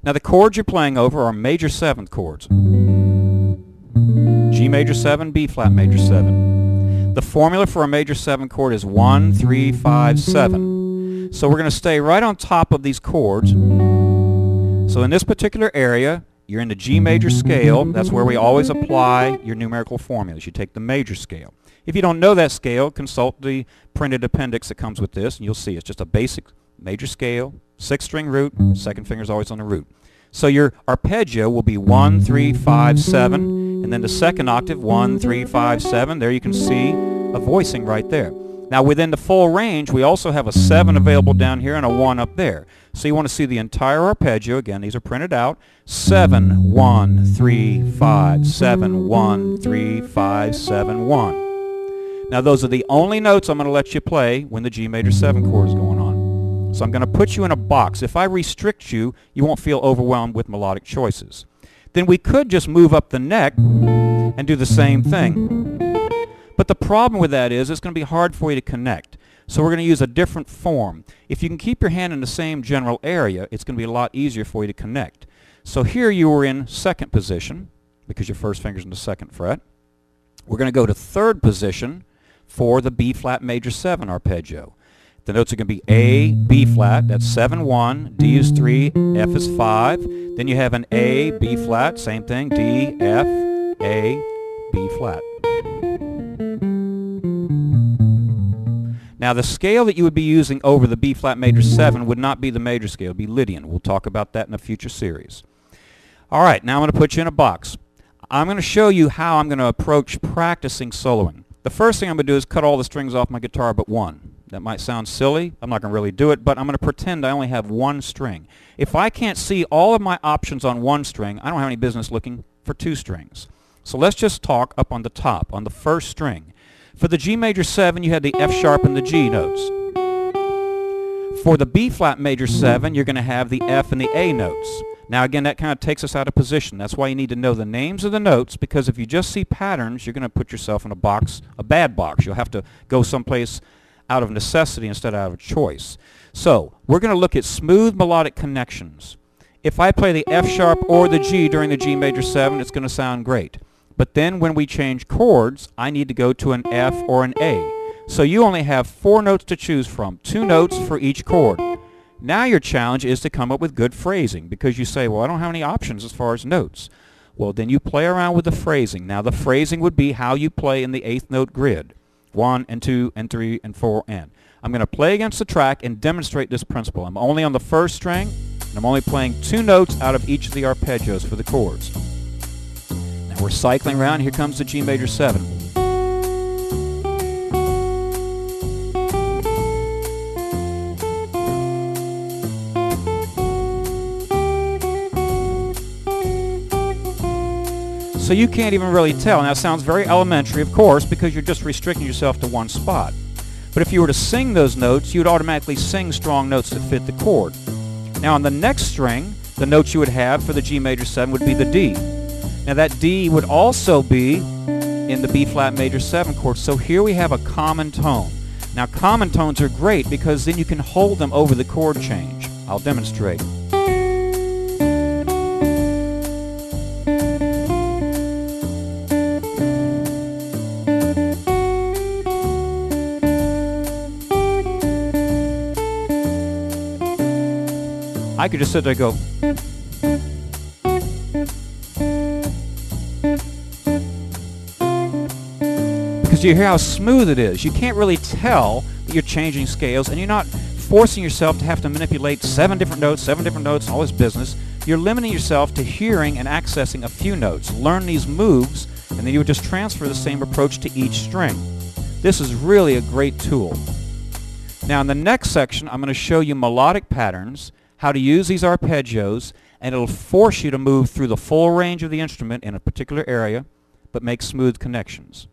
Now the chords you're playing over are major seventh chords. G major 7, B flat major 7. The formula for a major 7 chord is 1, 3, 5, 7. So we're going to stay right on top of these chords. So in this particular area, you're in the G major scale. That's where we always apply your numerical formulas. You take the major scale. If you don't know that scale, consult the printed appendix that comes with this, and you'll see it's just a basic major scale, 6-string root, second finger's always on the root. So your arpeggio will be 1, 3, 5, 7, and then the second octave, 1, 3, 5, 7. There you can see a voicing right there. Now within the full range, we also have a 7 available down here and a 1 up there. So you want to see the entire arpeggio. Again, these are printed out. 7, 1, 3, 5, 7, 1, 3, 5, 7, 1. Now those are the only notes I'm going to let you play when the G major 7 chord is going on. So I'm going to put you in a box. If I restrict you, you won't feel overwhelmed with melodic choices. Then we could just move up the neck and do the same thing. But the problem with that is it's going to be hard for you to connect. So we're going to use a different form. If you can keep your hand in the same general area, it's going to be a lot easier for you to connect. So here you were in second position because your first finger's in the second fret. We're going to go to third position for the B flat major 7 arpeggio. The notes are going to be A, B flat, that's 7, 1, D is 3, F is 5. Then you have an A, B flat, same thing, D, F, A, B flat. Now the scale that you would be using over the B flat major 7 would not be the major scale, it would be Lydian. We'll talk about that in a future series. Alright, now I'm going to put you in a box. I'm going to show you how I'm going to approach practicing soloing. The first thing I'm going to do is cut all the strings off my guitar but one. That might sound silly. I'm not going to really do it, but I'm going to pretend I only have one string. If I can't see all of my options on one string, I don't have any business looking for two strings. So let's just talk up on the top, on the first string. For the G major 7, you had the F sharp and the G notes. For the B flat major 7, you're going to have the F and the A notes. Now again, that kind of takes us out of position. That's why you need to know the names of the notes, because if you just see patterns, you're going to put yourself in a box, a bad box. You'll have to go someplace out of necessity instead of out of choice. So we're going to look at smooth melodic connections. If I play the F sharp or the G during the G major 7, it's going to sound great. But then when we change chords, I need to go to an F or an A. So you only have 4 notes to choose from, 2 notes for each chord. Now your challenge is to come up with good phrasing, because you say, well, I don't have any options as far as notes. Well, then you play around with the phrasing. Now the phrasing would be how you play in the 8th note grid. 1 and 2 and 3 and 4 and. I'm going to play against the track and demonstrate this principle. I'm only on the first string, and I'm only playing 2 notes out of each of the arpeggios for the chords. Now we're cycling around. Here comes the G major 7. So you can't even really tell. Now it sounds very elementary, of course, because you're just restricting yourself to one spot. But if you were to sing those notes, you'd automatically sing strong notes that fit the chord. Now on the next string, the notes you would have for the G major 7 would be the D. Now that D would also be in the B flat major 7 chord. So here we have a common tone. Now common tones are great because then you can hold them over the chord change. I'll demonstrate. I could just sit there and go. Because you hear how smooth it is. You can't really tell that you're changing scales, and you're not forcing yourself to have to manipulate 7 different notes, and all this business. You're limiting yourself to hearing and accessing a few notes. Learn these moves, and then you would just transfer the same approach to each string. This is really a great tool. Now in the next section, I'm going to show you melodic patterns, how to use these arpeggios, and it'll force you to move through the full range of the instrument in a particular area, but make smooth connections.